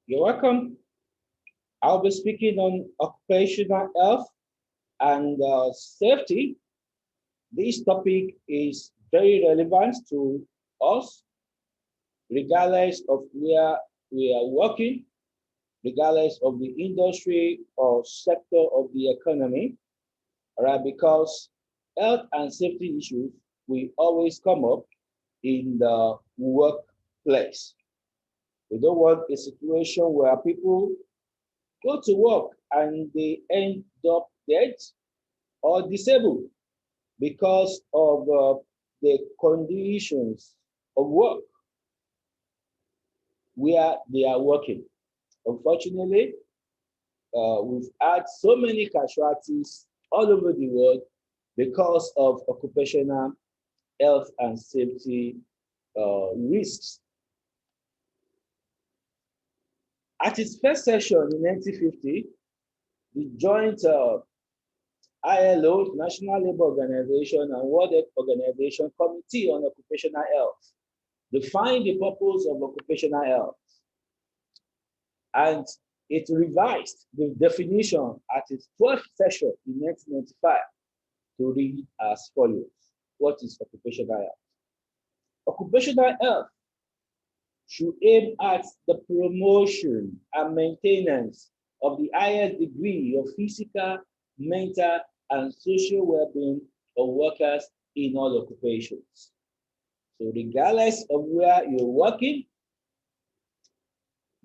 You're welcome. I'll be speaking on occupational health and safety. This topic is very relevant to us, regardless of where we are working, regardless of the industry or sector of the economy, all right? Because health and safety issues will always come up in the workplace. We don't want a situation where people go to work and they end up dead or disabled because of the conditions of work where they are working. Unfortunately, we've had so many casualties all over the world because of occupational health and safety risks. At its first session in 1950, the joint ILO, National Labour Organization, and World Health Organization Committee on Occupational Health defined the purpose of occupational health, and it revised the definition at its 12th session in 1995 to read as follows. What is occupational health? Occupational health should aim at the promotion and maintenance of the highest degree of physical, mental, and social well-being of workers in all occupations. So regardless of where you're working,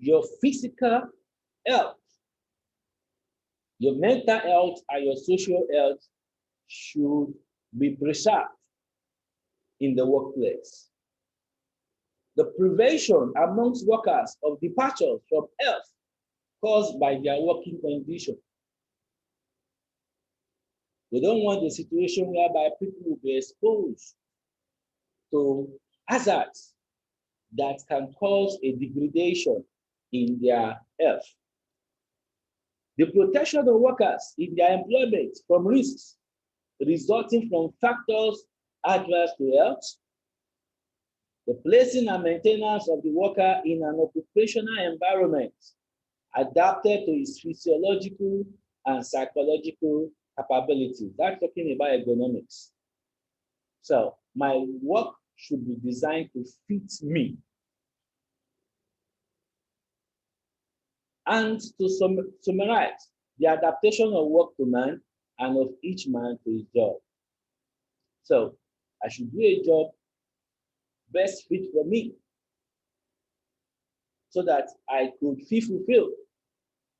your physical health, your mental health, and your social health should be preserved in the workplace. The prevention amongst workers of departures from health caused by their working condition. We don't want a situation whereby people will be exposed to hazards that can cause a degradation in their health. The protection of workers in their employment from risks resulting from factors adverse to health, the placing and maintenance of the worker in an occupational environment adapted to his physiological and psychological capabilities. That's talking about ergonomics. So my work should be designed to fit me. And to summarize, the adaptation of work to man and of each man to his job. So I should do a job best fit for me so that I could feel fulfilled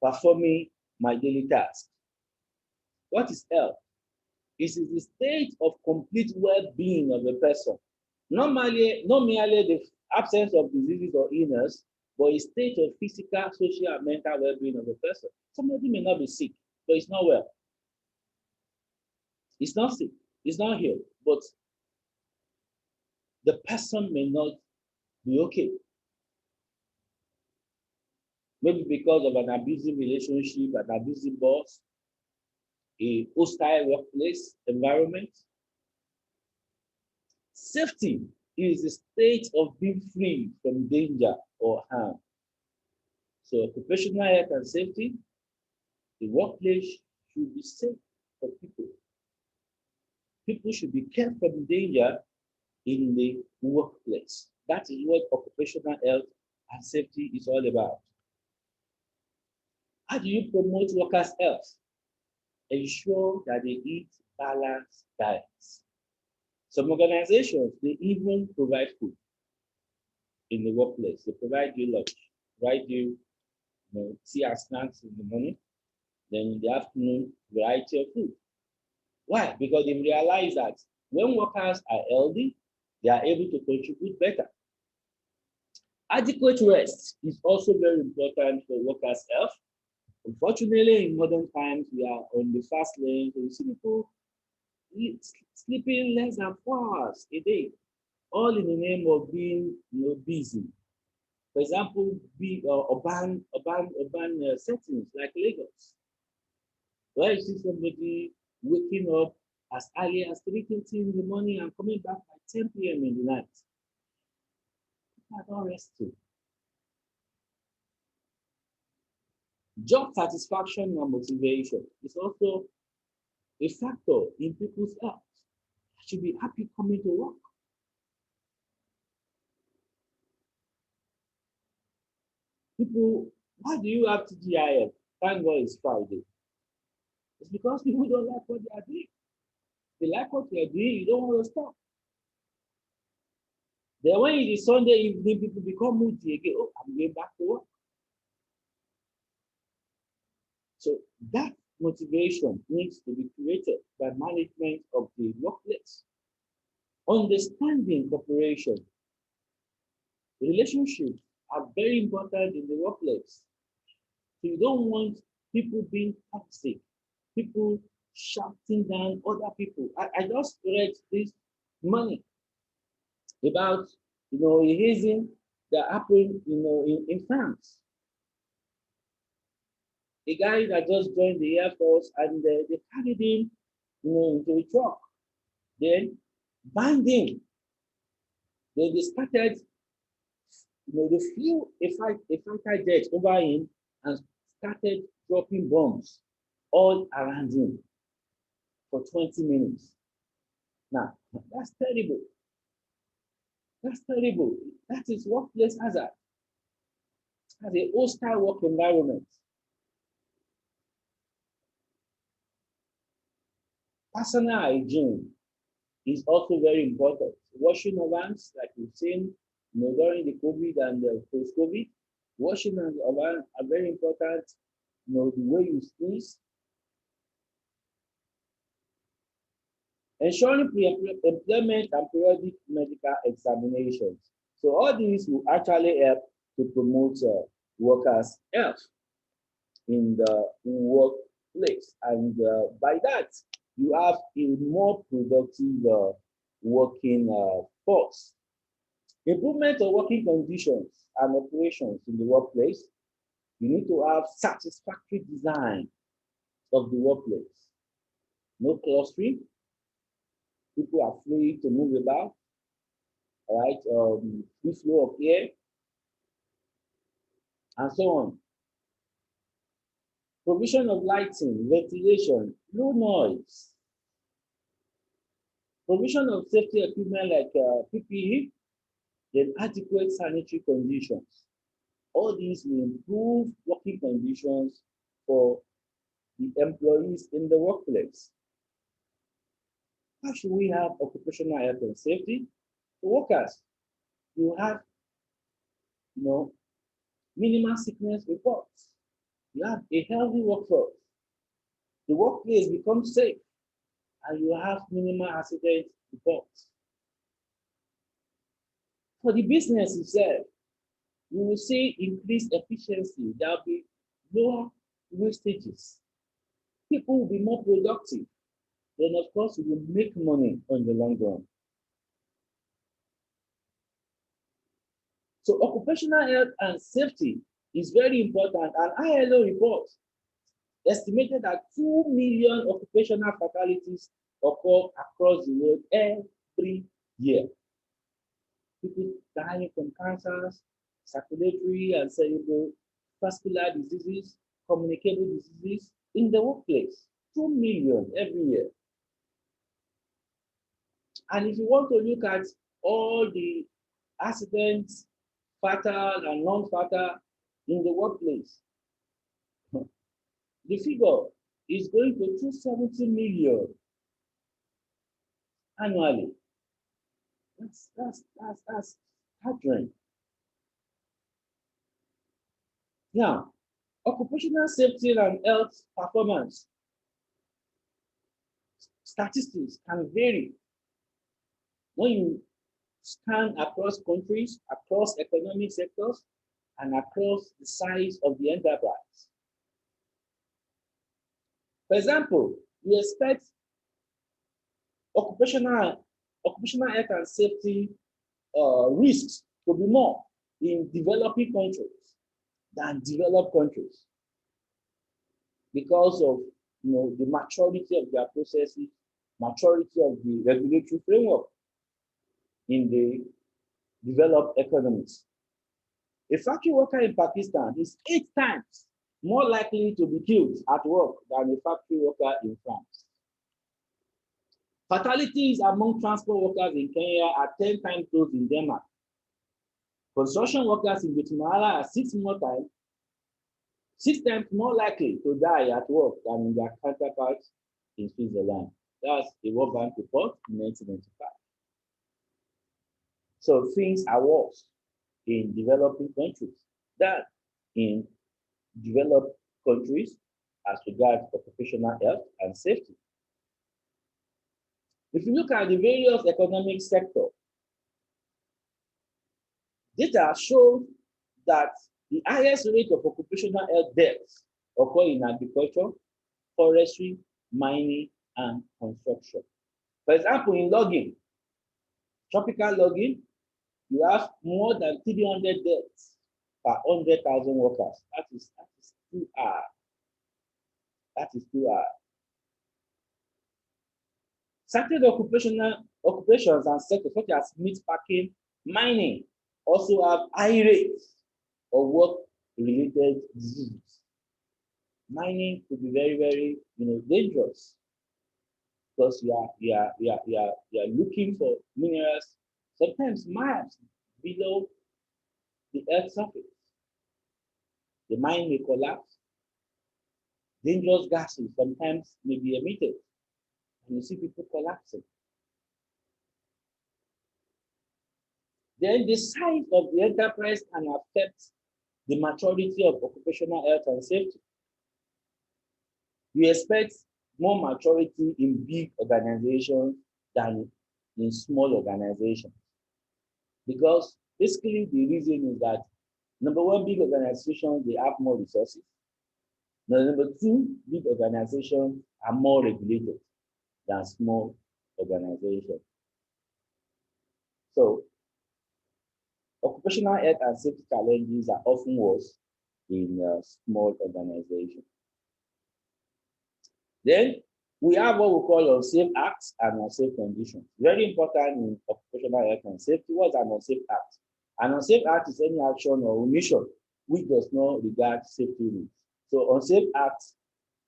performing my daily task. What is health? It is the state of complete well-being of a person. Not merely the absence of diseases or illness, but a state of physical, social, and mental well-being of a person. Somebody may not be sick, but it's not well. It's not sick, it's not healed, but the person may not be okay. Maybe because of an abusive relationship, an abusive boss, a hostile workplace environment. Safety is a state of being free from danger or harm. So occupational health and safety, the workplace should be safe for people. People should be kept from danger in the workplace. That is what occupational health and safety is all about. How do you promote workers' health? Ensure that they eat balanced diets. Some organizations, they even provide food in the workplace. They provide you lunch, provide you, tea and snacks in the morning, then in the afternoon, variety of food. Why? Because they realize that when workers are healthy, they are able to contribute better. Adequate rest is also very important for workers' health. Unfortunately, in modern times, we are on the fast lane. So you see people sleeping less than 4 hours a day, all in the name of being busy. For example, urban settings like Lagos, where you see somebody waking up as early as 3:30 in the morning and coming back by 10 p.m. in the night. People are not resting. Job satisfaction and motivation is also a factor in people's health. I should be happy coming to work. People, why do you have TGIF? Thank God it's Friday. It's because people don't like what they are doing. They like what they are doing, you don't want to stop. Then when it is Sunday evening, people become moody again. Oh, I'm going back to work. So that motivation needs to be created by management of the workplace. Understanding cooperation. Relationships are very important in the workplace. So you don't want people being toxic, people shouting down other people. I just read this morning about a hazing that happened in France. A guy that just joined the Air Force and they carried him into a truck. Then banned him. Then they started, they flew a fighter jet over him and started dropping bombs all around him for 20 minutes. Now, that's terrible. That's terrible. That is workplace hazard. As a hostile work environment. Personal hygiene is also very important. Washing of hands, like we've seen during the COVID and post-COVID, washing of hands are very important. The way you sneeze. Ensuring pre-employment and periodic medical examinations. So all these will actually help to promote workers' health in the workplace. And by that, you have a more productive working force. Improvement of working conditions and operations in the workplace. You need to have satisfactory design of the workplace. No clustering. People are free to move about. All right, free flow of air, and so on. Provision of lighting, ventilation, low noise. Provision of safety equipment like PPE, then adequate sanitary conditions. All these will improve working conditions for the employees in the workplace. How should we have occupational health and safety? For workers, you have, minimal sickness reports. You have a healthy workforce. The workplace becomes safe, and you have minimal accident reports. For the business itself, you will see increased efficiency. There will be lower wastages. People will be more productive. Then, of course, we will make money on the long run. So occupational health and safety is very important. An ILO report estimated that 2 million occupational fatalities occur across the world every year. People dying from cancers, circulatory and cerebrovascular diseases, communicable diseases in the workplace. 2 million every year. And if you want to look at all the accidents, fatal and non-fatal in the workplace, the figure is going to 270 million annually. That's staggering. Now, occupational safety and health performance statistics can vary when you scan across countries, across economic sectors, and across the size of the enterprise. For example, we expect occupational health and safety risks to be more in developing countries than developed countries because of the maturity of their processes, maturity of the regulatory framework in the developed economies. A factory worker in Pakistan is 8 times more likely to be killed at work than a factory worker in France. Fatalities among transport workers in Kenya are 10 times those in Denmark. Construction workers in Guatemala are 6 times more likely to die at work than in their counterparts in Switzerland. That's a World Bank report in 1995. So things are worse in developing countries than in developed countries as regards occupational health and safety. If you look at the various economic sectors, data shows that the highest rate of occupational health deaths occur in agriculture, forestry, mining, and construction. For example, in logging, tropical logging, you have more than 300 deaths per 100,000 workers. That is too high. That is too high. Certain occupations and sectors such as meat packing, mining also have high rates of work-related diseases. Mining could be very, very dangerous because you are looking for minerals sometimes miles below the earth's surface. The mine may collapse. Dangerous gases sometimes may be emitted, and you see people collapsing. Then the size of the enterprise can affect the maturity of occupational health and safety. You expect more maturity in big organizations than in small organizations. Because basically the reason is that, number one, big organizations, they have more resources. Now, number two, big organizations are more regulated than small organizations. So, occupational health and safety challenges are often worse in small organizations. Then we have what we call unsafe acts and unsafe conditions. Very important in occupational health and safety. What's an unsafe act? An unsafe act is any action or omission which does not regard safety rules. So unsafe act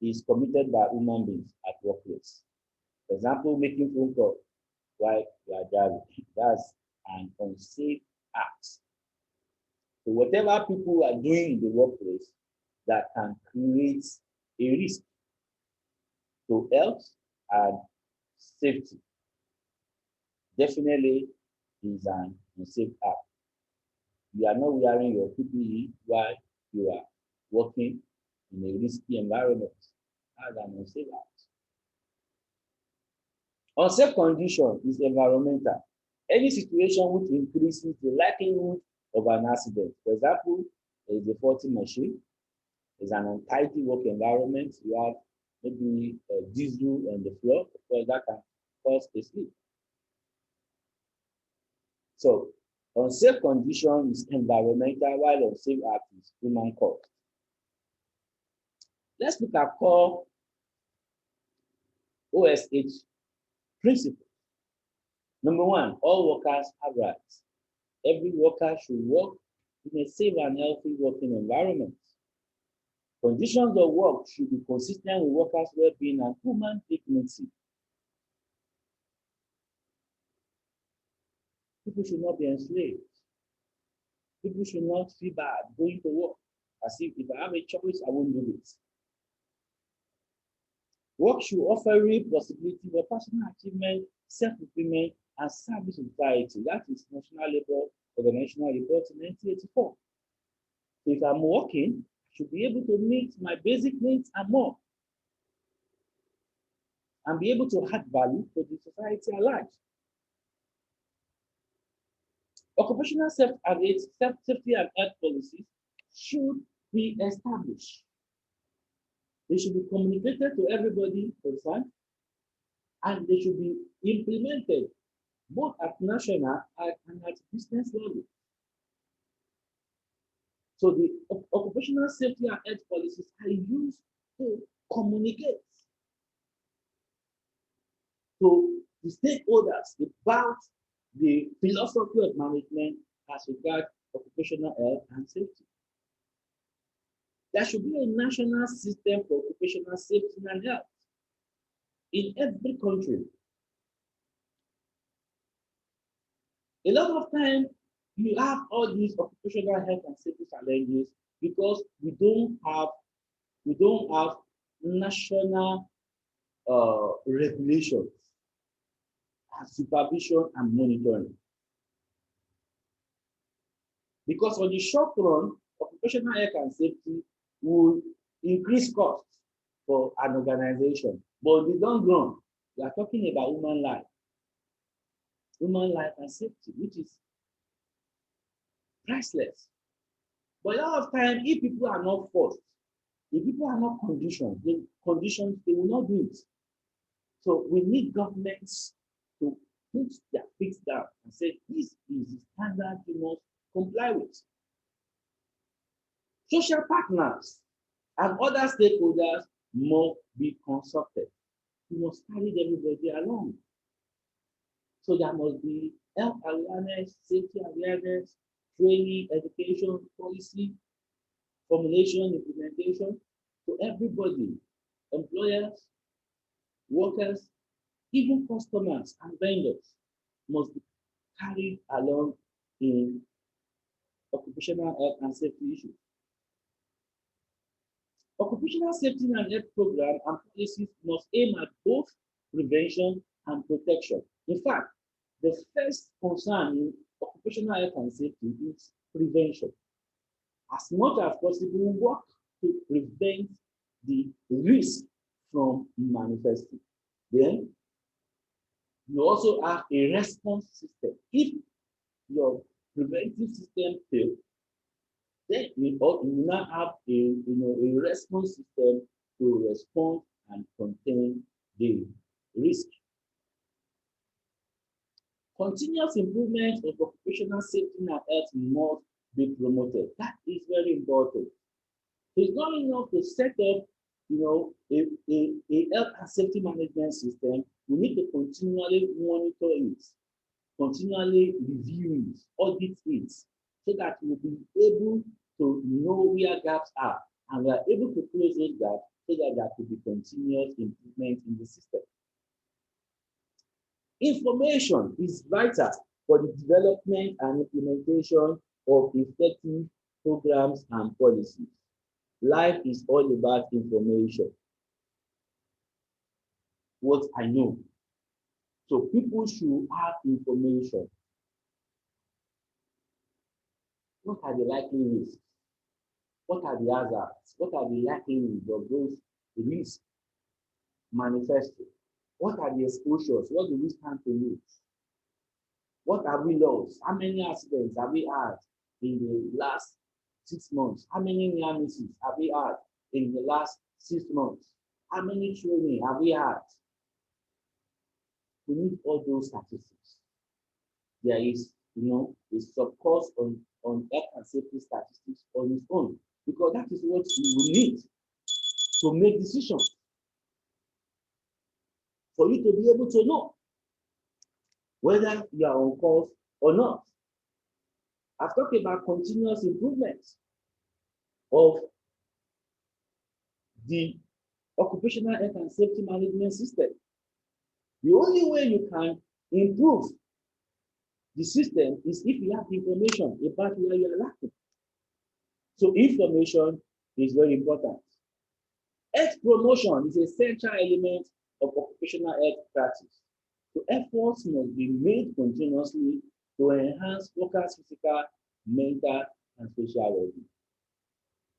is committed by human beings at workplace. For example, making phone calls while you are driving. That's an unsafe act. So whatever people are doing in the workplace that can create a risk to health and safety definitely is an unsafe act. You are not wearing your PPE while you are working in a risky environment. That's an unsafe act. Unsafe condition is environmental. Any situation which increases the likelihood of an accident. For example, there is a faulty machine, there's an untidy work environment, you have maybe diesel on the floor, because that can cause a slip. So, unsafe condition is environmental, while unsafe act is human caused. Let's look at core OSH principles. Number one, all workers have rights. Every worker should work in a safe and healthy working environment. Conditions of work should be consistent with workers' well-being and human dignity. People should not be enslaved. People should not feel bad going to work as if I have a choice, I won't do it. Work should offer real possibility for personal achievement, self-fulfillment, and service to society. That is National Labour Organizational Report in 1984. So if I'm working, I should be able to meet my basic needs and more, and be able to add value to the society at large. Occupational safety and health policies should be established. They should be communicated to everybody concerned, and they should be implemented both at national and at business level. So the occupational safety and health policies are used to communicate to the stakeholders about the philosophy of management as regards occupational health and safety. There should be a national system for occupational safety and health in every country. A lot of time, you have all these occupational health and safety challenges because we don't have national regulations and supervision and monitoring. Because on the short run, occupational health and safety will increase costs for an organization. But in the long run, we are talking about human life and safety, which is priceless. But a lot of time, if people are not forced, if people are not conditioned, they will not do it. So we need governments to put their feet down and say, this is the standard you must comply with. Social partners and other stakeholders must be consulted. We must carry everybody along. So there must be health awareness, safety awareness, training, education, policy, formulation, implementation. So everybody, employers, workers, even customers and vendors must be carried along in occupational health and safety issues. Occupational safety and health programs and policies must aim at both prevention and protection. In fact, the first concern in occupational health and safety is prevention. As much as possible, work to prevent the risk from manifesting. Then, you also have a response system. If your preventive system fails, then you now have a response system to respond and contain the risk. Continuous improvement of occupational safety and health must be promoted. That is very important. It's not enough to set up, a health and safety management system. We need to continually monitor it, continually review it, audit it, so that we'll be able to know where gaps are, and we are able to close those gaps so that there could be continuous improvement in the system. Information is vital for the development and implementation of effective programs and policies. Life is all about information. What I know. So people should have information. What are the likely risks? What are the hazards? What are the likelihoods of those risks manifesting? What are the exposures? What do we stand to lose? What have we lost? How many accidents have we had in the last 6 months? How many near misses have we had in the last 6 months? How many training have we had? We need all those statistics. There is, a subcourse on health and safety statistics on its own, because that is what you will need to make decisions. For you to be able to know whether you are on course or not. I've talked about continuous improvement of the occupational health and safety management system. The only way you can improve the system is if you have information about where you are lacking. So information is very important. Health promotion is a central element of occupational health practice. So efforts must be made continuously to enhance workers' physical, mental, and social well-being.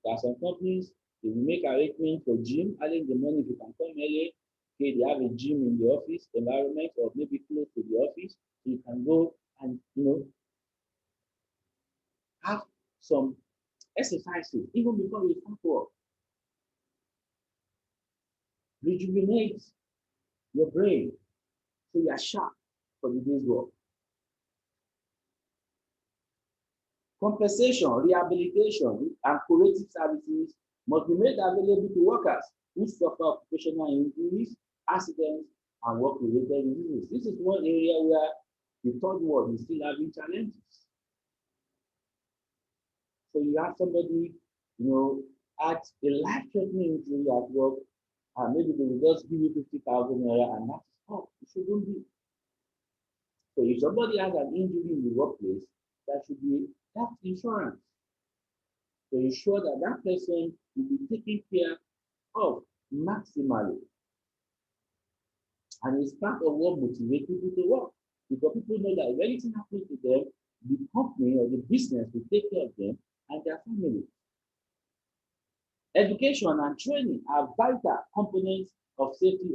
There are some companies, they will make arrangements for gym early in the morning. If you can come early, okay, they have a gym in the office environment or maybe close to the office, so you can go and have some exercises even before you start work. Rejuvenate your brain so you are sharp for the day's work. Compensation, rehabilitation, and curative services must be made available to workers who suffer occupational injuries, accidents, and work-related diseases. This is one area where the third world is still having challenges. So you have somebody, at a life-threatening injury at work, and maybe they will just give you 50,000 naira and that's all. It shouldn't be. So if somebody has an injury in the workplace, there should be health insurance to ensure that that person will be taken care of maximally. And it's part of what motivates people to work. Because people know that if anything happens to them, the company or the business will take care of them and their family. Education and training are vital components of safety,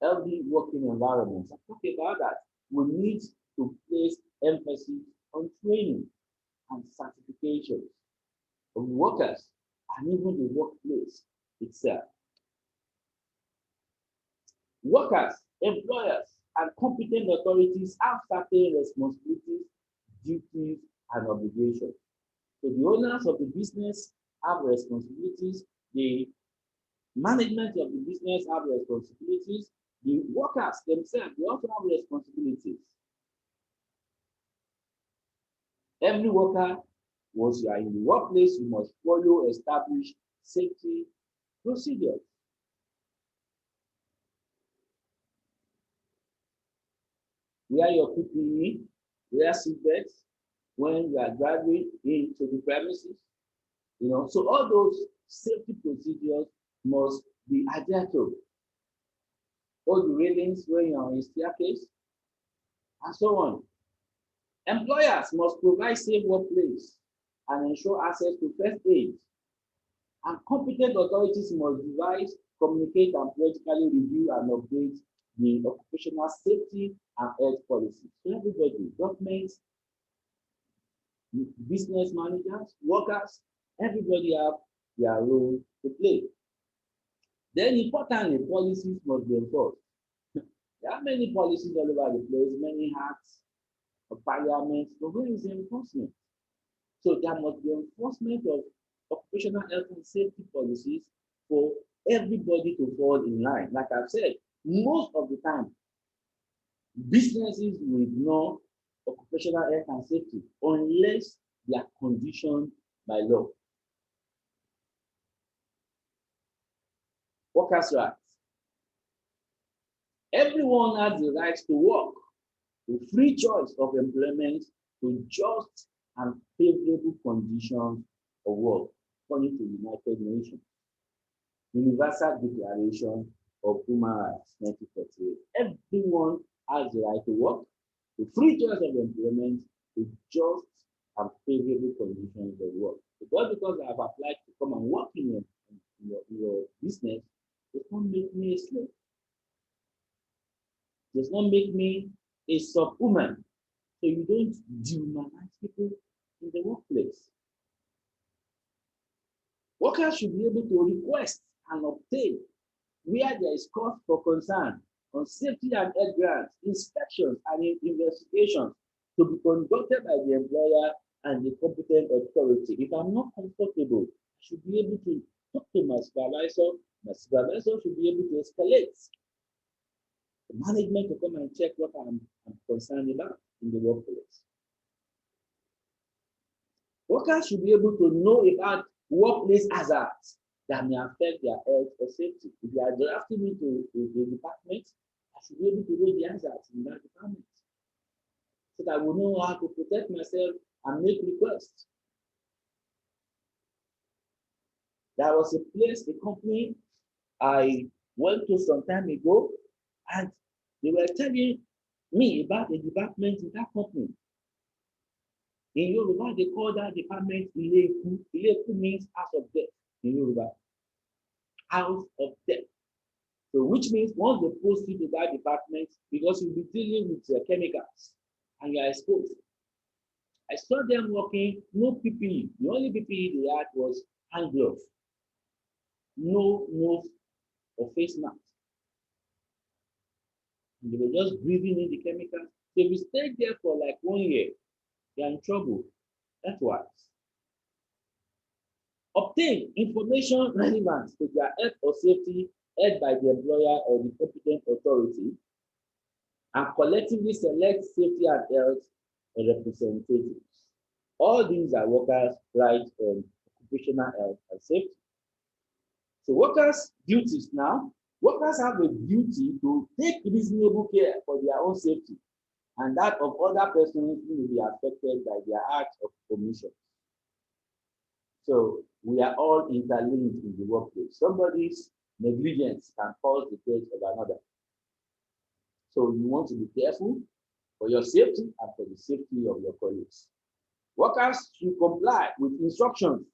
healthy working environments. I'm talking about that. We need to place emphasis on training and certifications of workers and even the workplace itself. Workers, employers, and competent authorities have certain responsibilities, duties, and obligations. So the owners of the business have responsibilities, the management of the business have responsibilities, the workers themselves, they also have responsibilities. Every worker, once you are in the workplace, you must follow established safety procedures. Wear your PPE, wear seatbelts when you are driving into the premises. So all those safety procedures must be adhered to. All the railings when you're on a staircase, and so on. Employers must provide safe workplace and ensure access to first aid. And competent authorities must devise, communicate, and periodically review and update the occupational safety and health policies. So everybody, governments, business managers, workers, everybody have their role to play. Then importantly, policies must be enforced. There are many policies all over the place, many acts of parliament, but where is the enforcement? So there must be enforcement of occupational health and safety policies for everybody to fall in line. Like I've said, most of the time, businesses will ignore occupational health and safety unless they are conditioned by law. Workers' rights. Everyone has the right to work, to free choice of employment, to just and favorable conditions of work, according to the United Nations Universal Declaration of Human Rights, 1948. Everyone has the right to work, to free choice of employment, to just and favorable conditions of work. Because I have applied to come and work in your business, does not make me a slave. Does not make me a subhuman. So you don't dehumanize people in the workplace. Workers should be able to request and obtain, where there is cause for concern, on safety and health grounds, inspections and investigations to be conducted by the employer and the competent authority. If I'm not comfortable, I should be able to talk to my supervisor. My supervisor should be able to escalate the management to come and check what I'm concerned about in the workplace. Workers should be able to know about workplace hazards that may affect their health or safety. If you are drafting me to the department, I should be able to know the hazards in that department so that I will know how to protect myself and make requests. There was a place, a company I went to some time ago, and they were telling me about the department in that company. In Yoruba, they call that department Ileku. Ileku means house of death in Yoruba. House of death. So which means once they post you to that department, because you'll be dealing with chemicals and you are exposed. I saw them working, no PPE. The only PPE they had was hand gloves. No nose or face mask. And they were just breathing in the chemicals. So if you stay there for like 1 year, you're in trouble. That's why. Obtain information relevant to their health or safety held by the employer or the competent authority, and collectively select safety and health representatives. All these are workers' rights on occupational health and and safety. So workers' duties now, workers have a duty to take reasonable care for their own safety and that of other persons who will be affected by their acts of omission. So we are all interlinked in the workplace. Somebody's negligence can cause the death of another. So you want to be careful for your safety and for the safety of your colleagues. Workers should comply with instructions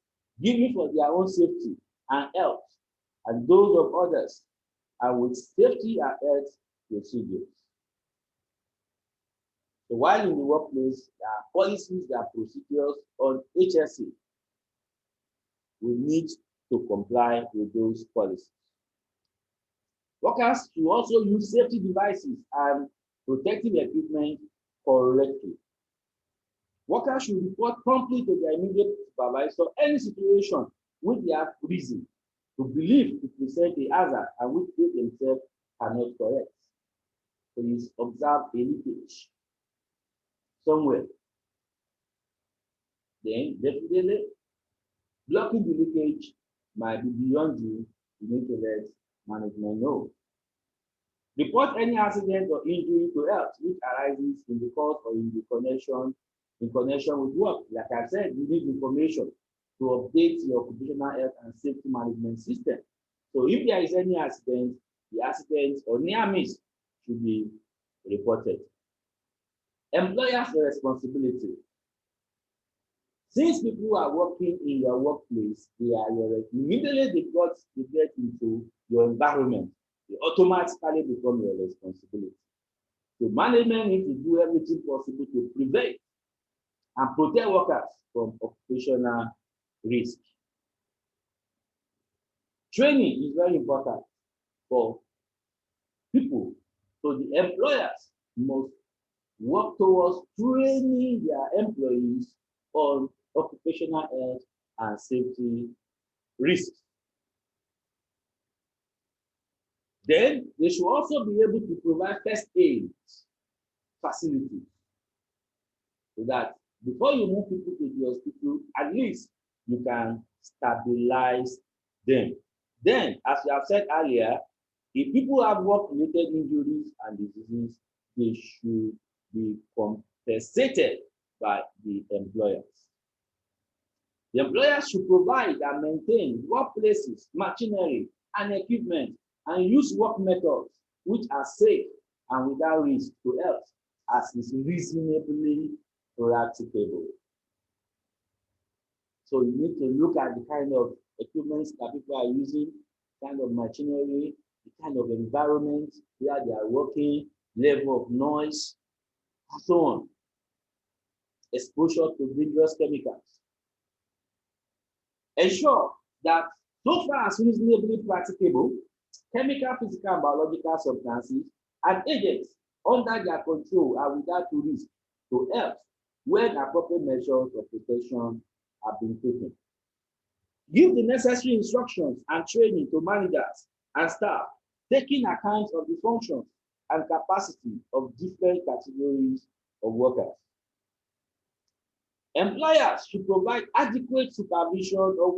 given for their own safety and health and those of others, and with safety and health procedures. So while in the workplace, there are policies, there are procedures on HSE. We need to comply with those policies. Workers should also use safety devices and protective equipment correctly. Workers should report promptly to their immediate supervisor any situation which they have reason to believe to present a hazard and which they themselves cannot correct. So you observe a leakage somewhere. Then definitely blocking the leakage might be beyond you. You need to let management know. Report any accident or injury to health which arises in the course or in connection with work. Like I said, you need information to update your occupational health and safety management system. So if there is any accident, the accident or near miss should be reported. Employer's responsibility. Since people are working in your workplace, they are immediately they get into your environment, they automatically become your responsibility. So management needs to do everything possible to prevent and protect workers from occupational risk. Training is very important for people. So the employers must work towards training their employees on occupational health and safety risks. Then they should also be able to provide first aid facilities so that before you move people to the hospital, at least you can stabilize them. Then, as we have said earlier, if people have work-related injuries and diseases, they should be compensated by the employers. The employers should provide and maintain workplaces, machinery, and equipment, and use work methods which are safe and without risk to health, as is reasonably practicable. So you need to look at the kind of equipment that people are using, kind of machinery, the kind of environment where they are working, level of noise, and so on. Exposure to dangerous chemicals. Ensure that so far as reasonably practicable, chemical, physical, and biological substances and agents under their control are without risk to health when appropriate measures of protection have been taken. Give the necessary instructions and training to managers and staff, taking account of the functions and capacity of different categories of workers. Employers should provide adequate supervision of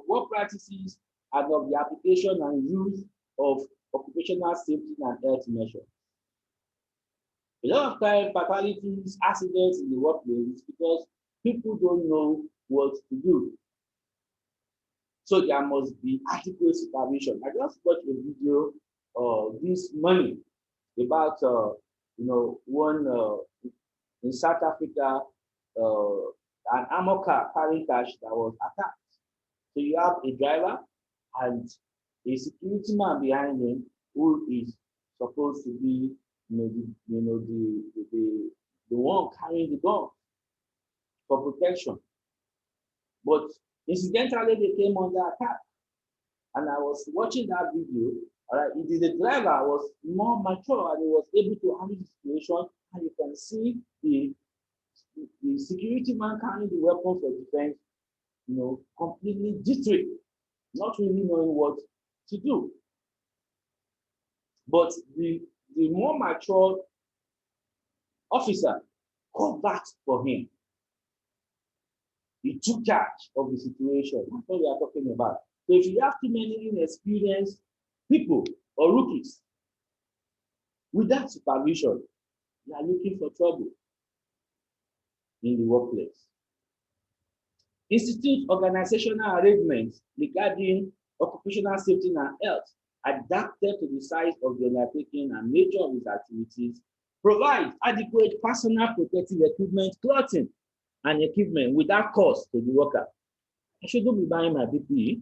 work practices, and of the application and use of occupational safety and health measures. A lot of times, fatalities, accidents in the workplace is because people don't know what to do. So there must be adequate supervision. I just watched a video this morning about one in South Africa, an armored car carrying cash that was attacked. So you have a driver and a security man behind him who is supposed to be the one carrying the gun for protection. But incidentally, they came under attack. And I was watching that video. All right, it is the driver was more mature and he was able to handle the situation. And you can see the security man carrying the weapons for defense, completely jittery, not really knowing what to do. But the more mature officer called back for him. He took charge of the situation. That's what we are talking about. So if you have too many inexperienced people or rookies without supervision, you are looking for trouble in the workplace. Institute organizational arrangements regarding occupational safety and health adapted to the size of the undertaking and nature of its activities, provide adequate personal protective equipment, clothing, and equipment without cost to the worker. I shouldn't be buying my PPE,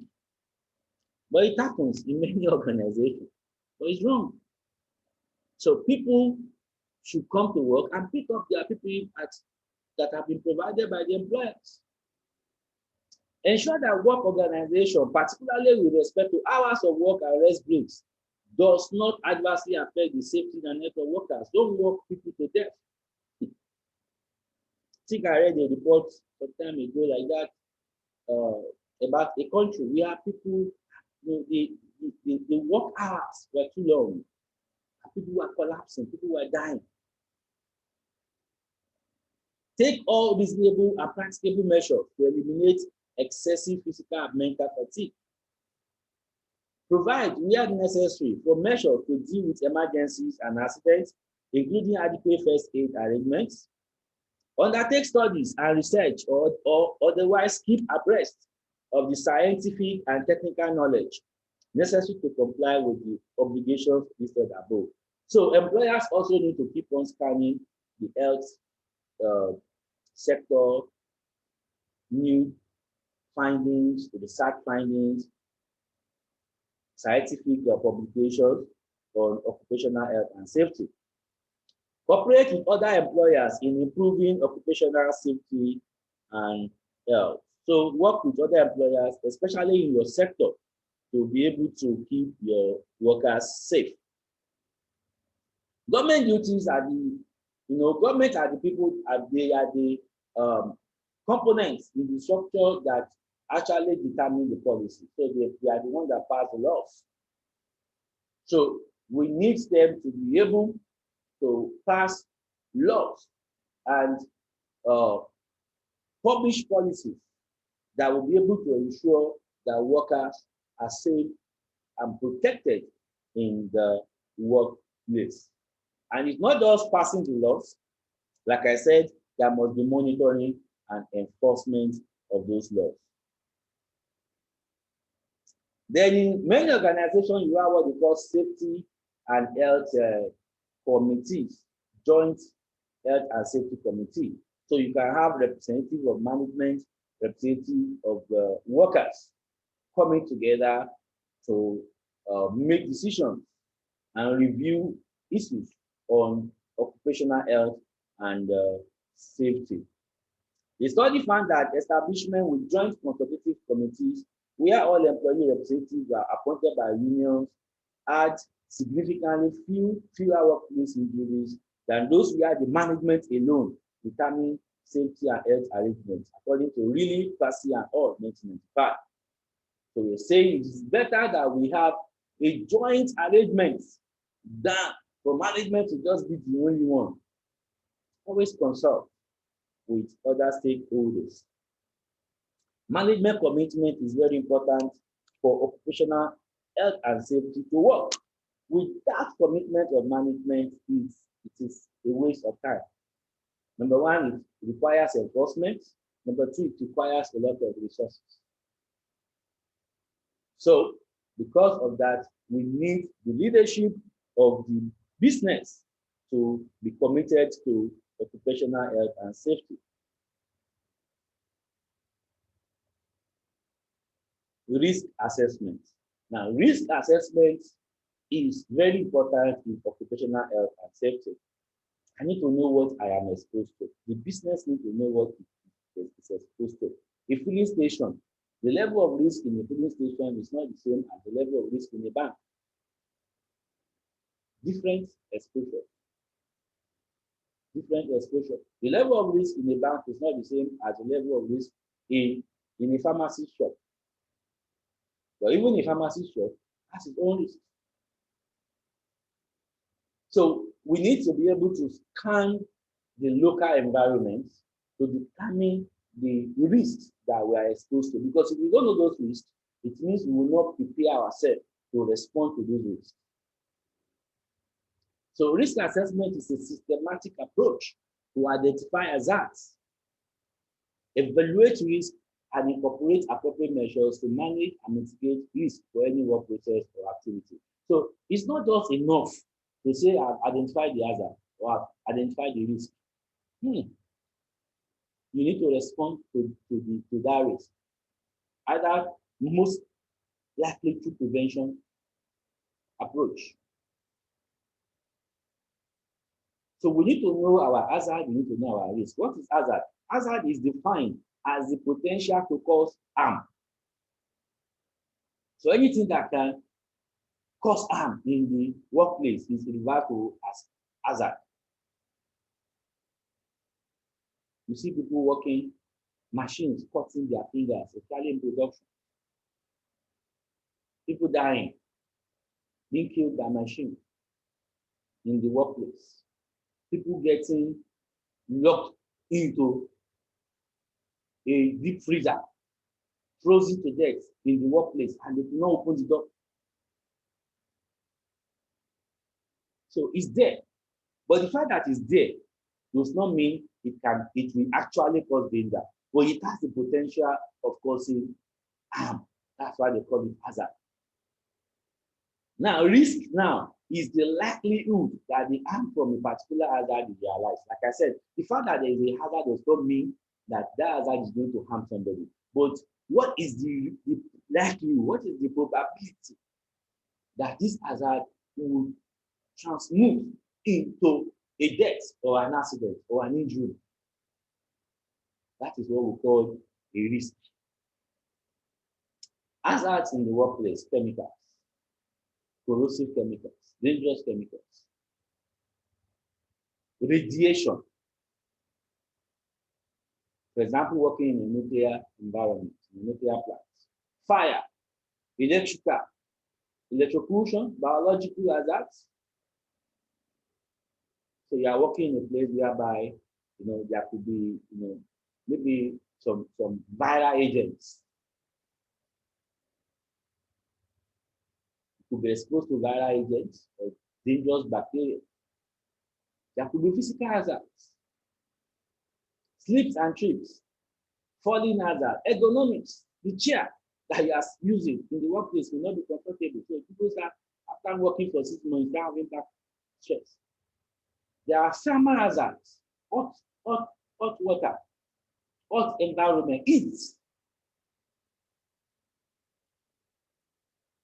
but it happens in many organizations. But it's wrong. So people should come to work and pick up their PPE that have been provided by the employers. Ensure that work organization, particularly with respect to hours of work and rest breaks, does not adversely affect the safety and health of workers. Don't work people to death. I think I read a report some time ago like that about a country where people, the work hours were too long. People were collapsing, people were dying. Take all reasonable and practicable measures to eliminate excessive physical and mental fatigue. Provide, where necessary, for measures to deal with emergencies and accidents, including adequate first aid arrangements. Undertake studies and research or otherwise keep abreast of the scientific and technical knowledge necessary to comply with the obligations listed above. So employers also need to keep on scanning the health sector, new findings, research findings, scientific publications on occupational health and safety. Cooperate with other employers in improving occupational safety and health. So work with other employers, especially in your sector, to be able to keep your workers safe. Government duties are government are the people, they are the components in the structure that actually determine the policy. So they are the ones that pass the laws. So we need them to be able to pass laws and publish policies that will be able to ensure that workers are safe and protected in the workplace. And it's not just passing the laws. Like I said, there must be monitoring and enforcement of those laws. Then in many organizations, you have what they call safety and health committees, joint health and safety committee. So you can have representative of management, representative of workers coming together to make decisions and review issues on occupational health and safety. The study found that establishment with joint consultative committees where all employee representatives are appointed by unions had significantly fewer workplace injuries than those where the management alone determine safety and health arrangements, according to really Passy and all 1995. So we're saying it's better that we have a joint arrangement than for management to just be the only one. Always consult with other stakeholders. Management commitment is very important for occupational health and safety to work. Without commitment of management, it is a waste of time. Number one, it requires enforcement. Number two, it requires a lot of resources. So, because of that, we need the leadership of the business to be committed to occupational health and safety. Risk assessment. Now, risk assessment is very important in occupational health and safety. I need to know what I am exposed to. The business needs to know what it is exposed to. A filling station, the level of risk in a filling station is not the same as the level of risk in a bank. Different exposure. Different exposure. The level of risk in a bank is not the same as the level of risk in a pharmacy shop. But even a pharmacy shop has its own risk. So we need to be able to scan the local environment to determine the risks that we are exposed to. Because if we don't know those risks, it means we will not prepare ourselves to respond to those risks. So risk assessment is a systematic approach to identify hazards, evaluate risk, and incorporate appropriate measures to manage and mitigate risk for any work process or activity. So it's not just enough to say I've identified the hazard or I've identified the risk. You need to respond to that risk, either most likely through prevention approach. So we need to know our hazard, we need to know our risk. What is hazard? Hazard is defined as the potential to cause harm. So anything that can cause harm in the workplace is referred to as hazard. You see people working, machines cutting their fingers, especially in production. People dying, being killed by machine in the workplace. People getting locked into a deep freezer, frozen to death in the workplace, and they do not open the door. So it's there. But the fact that it's there does not mean it will actually cause danger, but it has the potential of causing harm. That's why they call it hazard. Now, risk now is the likelihood that the harm from a particular hazard is realized. Like I said, the fact that there is a hazard does not mean that hazard is going to harm somebody. But what is the likelihood? What is the probability that this hazard will transmute into a death or an accident or an injury? That is what we call a risk. Hazards in the workplace: chemicals, corrosive chemicals, dangerous chemicals, radiation. For example, working in a nuclear environment, in a nuclear plant. Fire, electrocution, biological hazards. So you are working in a place whereby, there could be, maybe some viral agents. You could be exposed to viral agents or dangerous bacteria. There could be physical hazards, slips and trips, falling hazard, ergonomics. The chair that you are using in the workplace will not be comfortable. So people start, after working for 6 months, start having back stress. There are thermal hazards, hot water, hot environment, heat.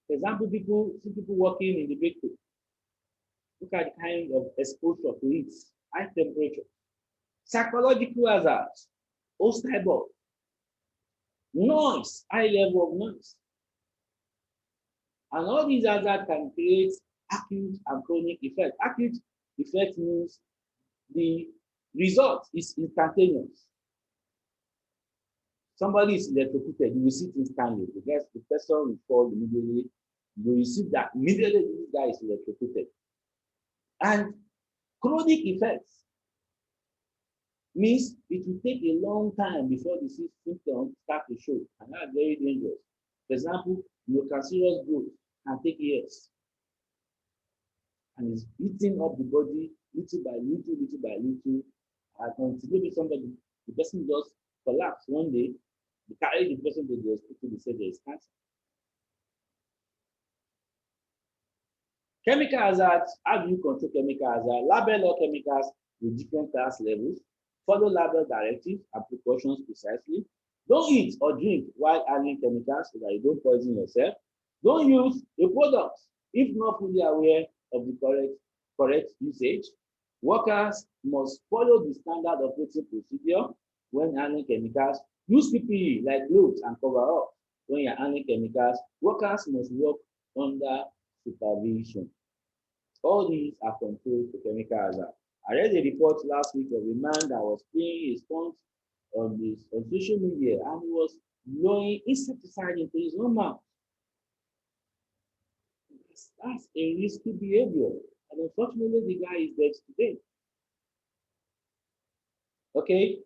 For example, see people working in the bakery. Look at the kind of exposure to heat, high temperature. Psychological hazards, hostile, noise, high level of noise. And all these hazards can create acute and chronic effect. Acute effect means the result is instantaneous. Somebody is electrocuted, you will see it instantly. The person will fall immediately. You will see that immediately this guy is electrocuted. And chronic effects means it will take a long time before the symptoms start to show, and that's very dangerous. For example, cancerous growth can take years, and it's eating up the body little by little, until maybe the person just collapse one day. They carry the person to the hospital, they say there is cancer. Chemical hazards: how do you control chemical hazard? Label all chemicals with different class levels. Follow label directives and precautions precisely. Don't eat or drink while handling chemicals so that you don't poison yourself. Don't use a product if not fully aware of the correct usage. Workers must follow the standard operating procedure when handling chemicals. Use PPE like gloves and cover up. When you're handling chemicals, workers must work under supervision. All these are controls to chemical hazard. I read a report last week of a man that was playing his phones on social media, and he was blowing insecticide into his own mouth. That's a risky behavior, and unfortunately, the guy is dead today. Okay.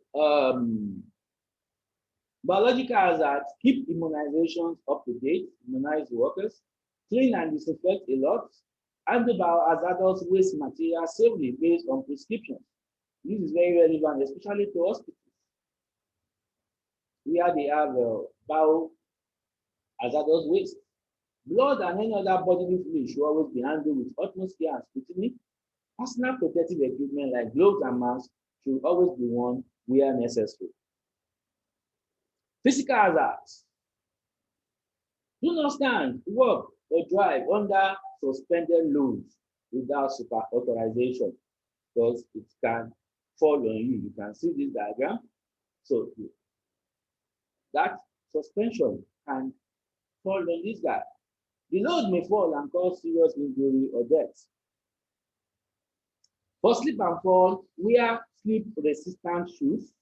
Biological hazards, keep immunizations up to date, immunize workers, clean and disinfect a lot, and the biohazardous waste material safely based on prescriptions. This is very relevant, especially to hospitals, where they have biohazardous waste. Blood and any other bodily fluid should always be handled with utmost care and scrutiny. Personal protective equipment like gloves and masks should always be worn where necessary. Physical hazards. Do not stand, work, or drive under suspended loads without super authorization because it can fall on you. You can see this diagram. So that suspension can fall on this guy. The load may fall and cause serious injury or death. For slip and fall, wear slip-resistant shoes.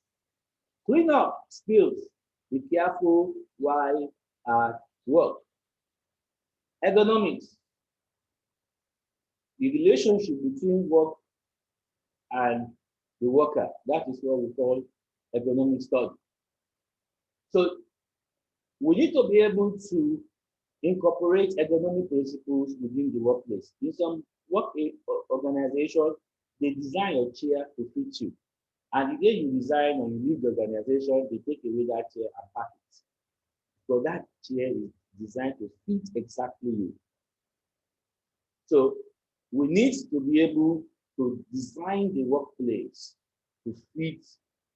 Clean up spills. Be careful while at work. Ergonomics. The relationship between work and the worker. That is what we call ergonomic study. So we need to be able to incorporate ergonomic principles within the workplace. In some work organization, they design your chair to fit you. And the day you resign or you leave the organization, they take away that chair and pack it. So that chair is designed to fit exactly you. So we need to be able to design the workplace to fit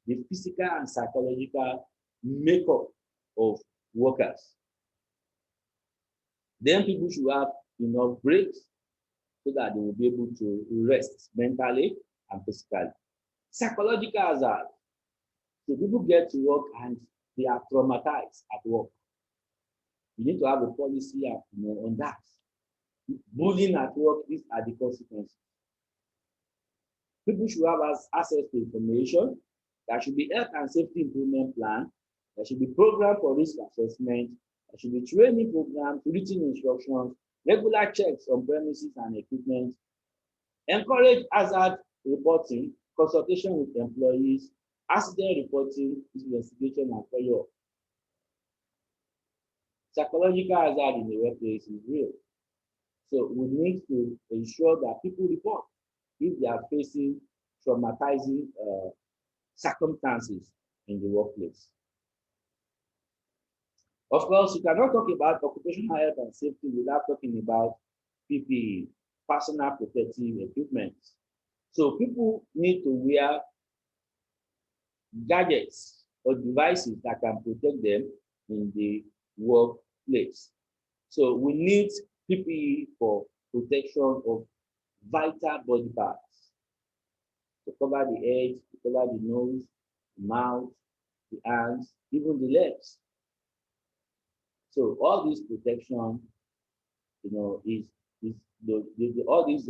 the physical and psychological makeup of workers. Then people should have enough breaks so that they will be able to rest mentally and physically. Psychological hazard. So people get to work and they are traumatized at work. You need to have a policy on that. Bullying at work, these are the consequences. People should have access to information. There should be health and safety improvement plan. There should be program for risk assessment. There should be training programs, written instructions, regular checks on premises and equipment. Encourage hazard reporting, consultation with employees, accident reporting, investigation, and follow-up. Psychological hazard in the workplace is real. So we need to ensure that people report if they are facing traumatizing circumstances in the workplace. Of course, you cannot talk about occupational health and safety without talking about PPE, personal protective equipment. So people need to wear gadgets or devices that can protect them in the workplace. So we need PPE for protection of vital body parts, to cover the head, to cover the nose, the mouth, the hands, even the legs. So all this protection, is all these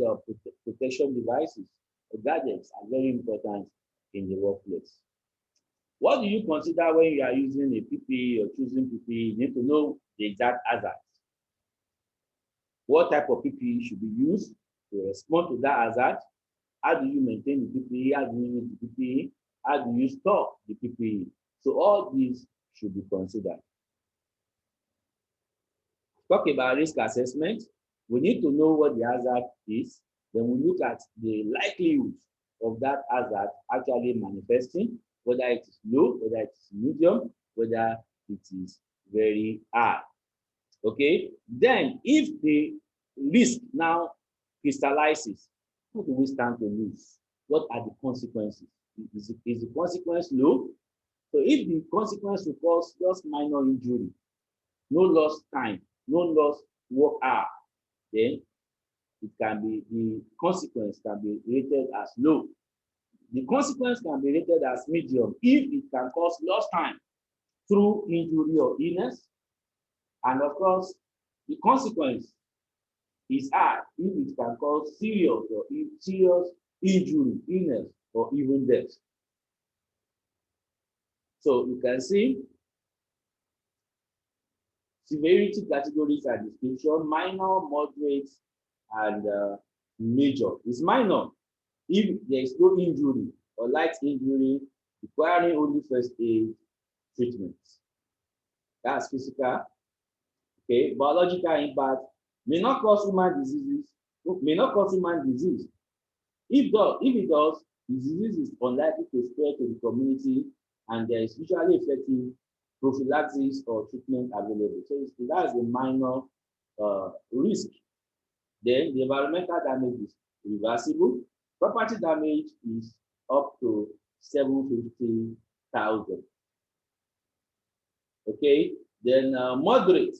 protection devices or gadgets are very important in the workplace. What do you consider when you are using a PPE or choosing PPE? You need to know the exact hazards. What type of PPE should be used to respond to that hazard? How do you maintain the PPE? How do you use the PPE? How do you store the PPE? So all these should be considered. Talk about risk assessment. We need to know what the hazard is. Then we look at the likelihood of that hazard actually manifesting, whether it is low, whether it is medium, whether it is very high. Okay. Then if the risk now crystallizes, what do we stand to lose? What are the consequences? Is the consequence low? So if the consequence will cause just minor injury, no lost time, no lost work hour, then it can be, the consequence can be rated as low. The consequence can be rated as medium if it can cause lost time through injury or illness. And of course, the consequence is high if it can cause serious injury, illness, or even death. So you can see severity categories are description: minor, moderate, and major. It's minor if there is no injury or light injury requiring only first aid treatment. That's physical. Okay, biological impact may not cause human diseases, may not cause human disease. If it does, the disease is unlikely to spread to the community, and there is usually effective prophylaxis or treatment available. So that's a minor risk. Then the environmental damage is reversible. Property damage is up to 750,000. Okay, then moderate.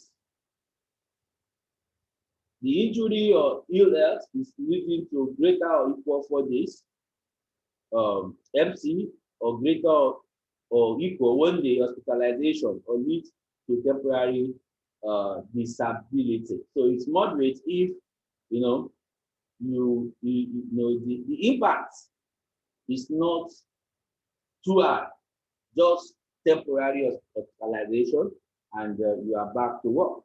The injury or ill health is leading to greater or equal 4 days MC or greater or equal 1 day hospitalization or lead to temporary disability. So it's moderate if the impact is not too hard, just temporary hospitalization, and you are back to work.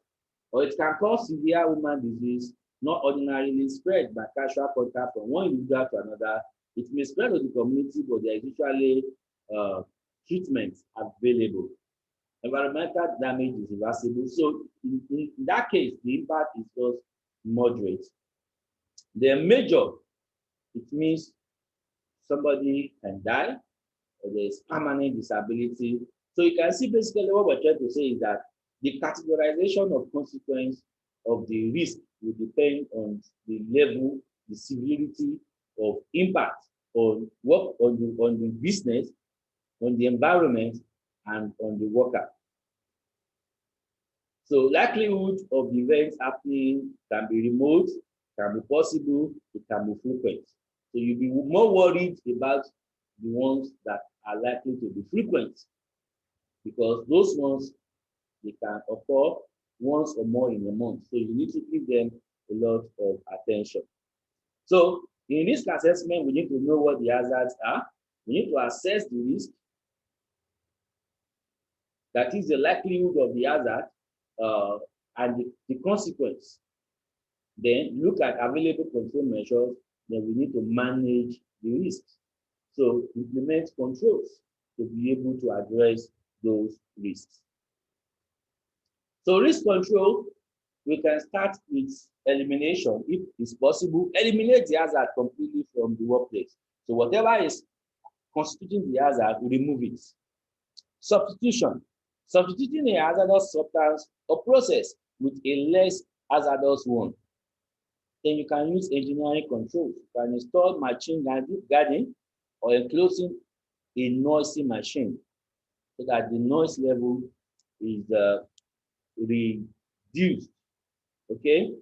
Or it can cause severe human disease, not ordinarily spread by casual contact from one individual to another. It may spread to the community, but there is usually treatment available. Environmental damage is reversible. So in that case, the impact is just moderate. Then major, it means somebody can die, or there is permanent disability. So you can see basically what we're trying to say is that the categorization of consequence of the risk will depend on the level, the severity of impact on work, on the business, on the environment, and on the worker. So likelihood of events happening can be remote, can be possible, it can be frequent. So you'll be more worried about the ones that are likely to be frequent, because those ones, they can occur once or more in a month. So you need to give them a lot of attention. So in risk assessment, we need to know what the hazards are. We need to assess the risk, that is the likelihood of the hazard, and the consequence. Then look at available control measures. Then we need to manage the risks. So implement controls to be able to address those risks. So risk control, we can start with elimination if it's possible. Eliminate the hazard completely from the workplace. So whatever is constituting the hazard, remove it. Substitution. Substituting a hazardous substance or process with a less hazardous one. Then you can use engineering controls. You can install machine guarding or enclosing a noisy machine so that the noise level is reduced. Okay, I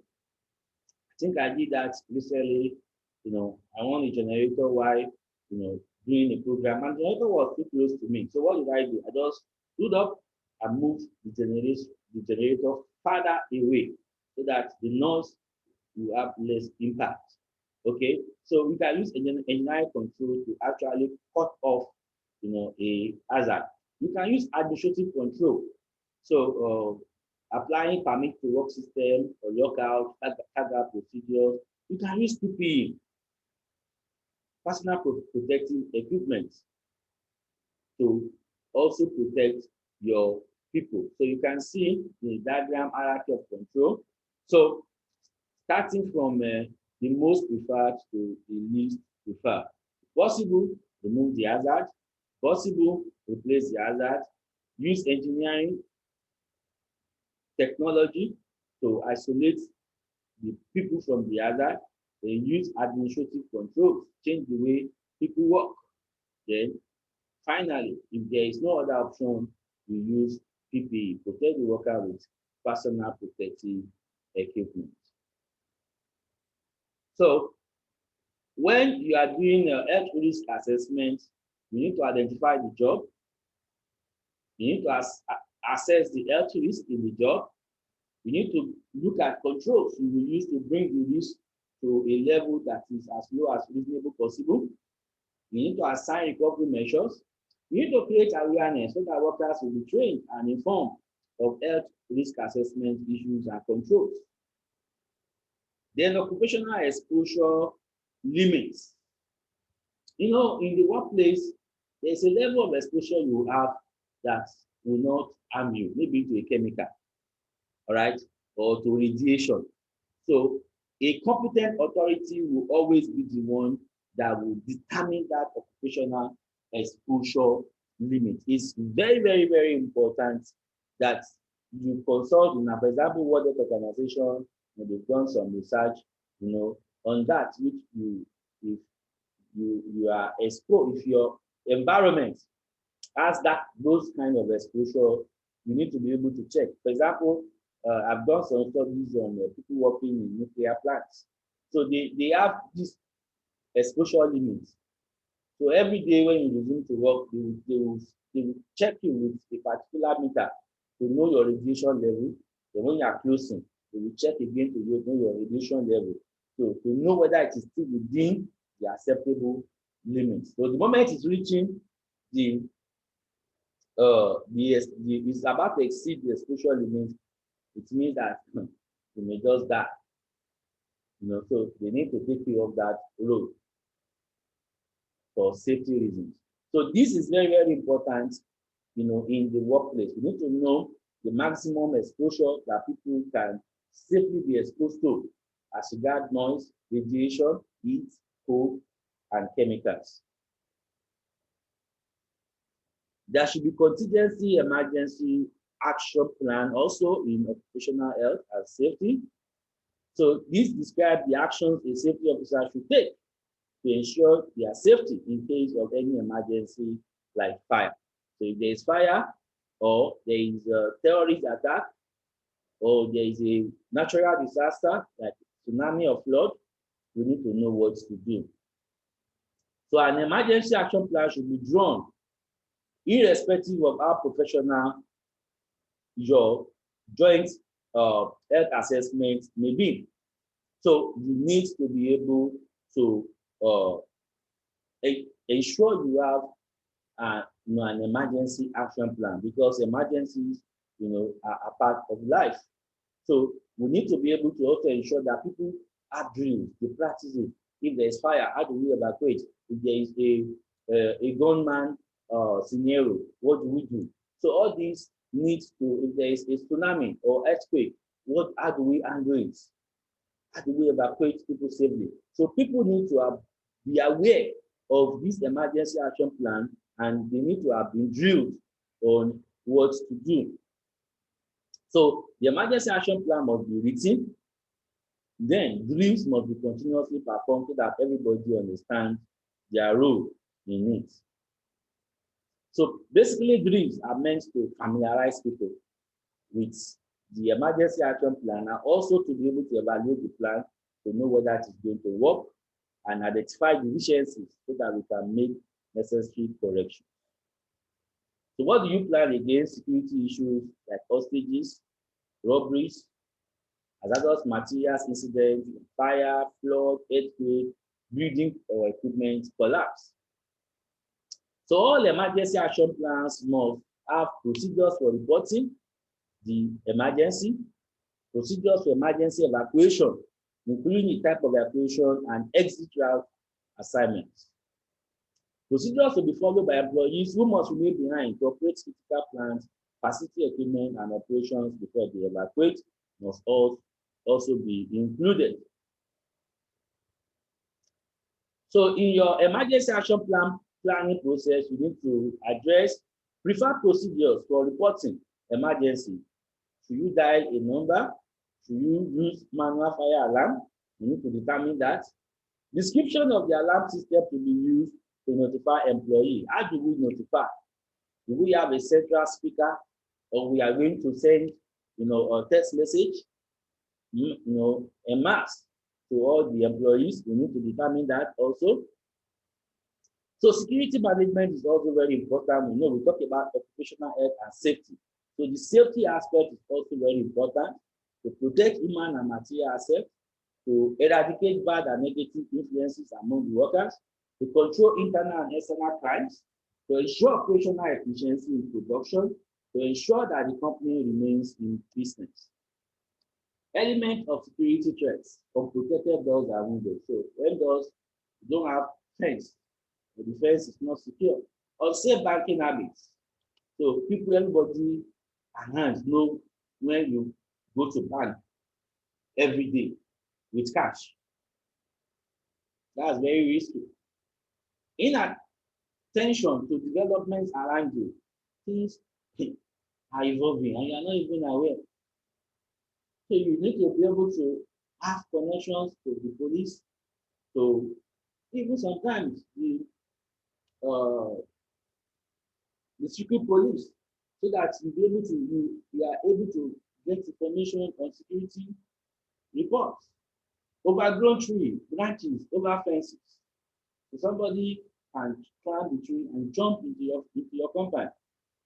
think I did that recently. I want a generator while doing a program, and the generator was too close to me. So what did I do? I just stood up and moved the generator farther away so that the noise will have less impact. Okay, so we can use engineering control to actually cut off a hazard. You can use administrative control. So applying permit to work system or lockout, tag procedures. You can use PPE, personal protective equipment, to also protect your people. So you can see the diagram hierarchy of control. So starting from the most preferred to the least preferred. Possible, remove the hazard. Possible, replace the hazard. Use engineering technology to isolate the people from the hazard. Then use administrative controls, change the way people work. Then finally, if there is no other option, we use PPE, protect the worker with personal protective equipment. So when you are doing a health risk assessment, you need to identify the job. You need to assess the health risk in the job. You need to look at controls you will use to bring the risk to a level that is as low as reasonable possible. You need to assign recovery measures. You need to create awareness so that workers will be trained and informed of health risk assessment issues and controls. Then occupational exposure limits. In the workplace, there's a level of exposure you have that will not harm you, maybe to a chemical, all right, or to radiation. So a competent authority will always be the one that will determine that occupational exposure limit. It's very, very, very important that you consult, for example, World Health Organization, they've done some research, on that, which if you are exposed, if your environment has those kind of exposure, you need to be able to check. For example, I've done some studies on people working in nuclear plants. So they have this exposure limits. So every day when you resume to work, they will check you with a particular meter to know your radiation level. Then when you are closing, they will check again to know your radiation level. So to know whether it is still within the acceptable limits. So the moment it's reaching it's about to exceed the exposure limit, it means that you may just die. So they need to take care of that road for safety reasons. So this is very, very important, in the workplace. We need to know the maximum exposure that people can safely be exposed to as regards noise, radiation, heat, cold, and chemicals. There should be contingency emergency action plan also in occupational health and safety. So this describes the actions a safety officer should take to ensure their safety in case of any emergency like fire. So if there is fire, or there is a terrorist attack, or there is a natural disaster like tsunami or flood, we need to know what to do. So an emergency action plan should be drawn irrespective of how professional your joint health assessment may be. So you need to be able to ensure you have an emergency action plan, because emergencies, are part of life. So we need to be able to also ensure that people have drills, they practice it. If there is fire, how do we evacuate? If there is a gunman scenario, what do we do? So all these needs to, if there is a tsunami or earthquake, how do we handle it? How do we evacuate people safely? So people need to be aware of this emergency action plan, and they need to have been drilled on what to do. So the emergency action plan must be written. Then drills must be continuously performed so that everybody understands their role in it. So basically, drills are meant to familiarize people with the emergency action plan, and also to be able to evaluate the plan to know whether it is going to work and identify deficiencies so that we can make necessary corrections. So what do you plan against security issues like hostages, robberies, hazardous materials incidents, fire, flood, earthquake, building or equipment collapse? So all emergency action plans must have procedures for reporting the emergency, procedures for emergency evacuation, including the type of evacuation and exit route assignments. Procedures to be followed by employees who must remain behind to operate critical plants, facility equipment, and operations before they evacuate must also be included. So in your emergency action planning process, you need to address preferred procedures for reporting emergency. Should you dial a number? Should you use manual fire alarm? You need to determine that. Description of the alarm system to be used to notify employee. How do we notify? Do we have a central speaker, or we are going to send, a text message, a mass to all the employees? We need to determine that also. So security management is also very important. We talk about occupational health and safety. So the safety aspect is also very important to protect human and material assets, to eradicate bad and negative influences among the workers, to control internal and external crimes, to ensure operational efficiency in production, to ensure that the company remains in business. Element of security threats: unprotected doors and windows. So when doors don't have fence, the fence is not secure. Unsafe banking habits. So people, everybody around know when you go to bank every day with cash. That's very risky. Inattention to developments around you, things are evolving and you are not even aware. So you need to be able to have connections to the police, to even sometimes uh, the secret police, so that you are able to get information on security reports. Overgrown tree, branches, over fences. So somebody can climb the tree and jump into your compound.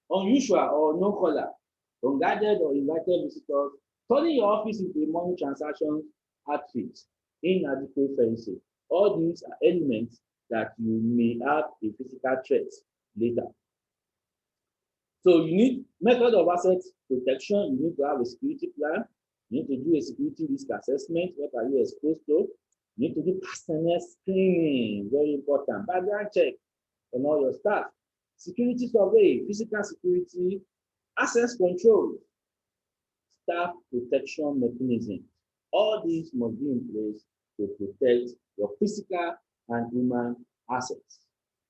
Unusual or no caller, unguarded or invited visitors, turning your office into a money transaction outfit, inadequate fencing. All these are elements that you may have a physical threat later. So you need method of asset protection. You need to have a security plan. You need to do a security risk assessment. What are you exposed to? You need to do personnel screening, very important. Background check on all your staff. Security survey, physical security, access control, staff protection mechanism. All these must be in place to protect your physical and human assets.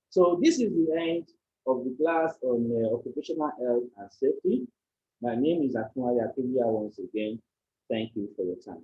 So this is the end of the class on occupational health and safety. My name is Akinwale Akelia once again. Thank you for your time.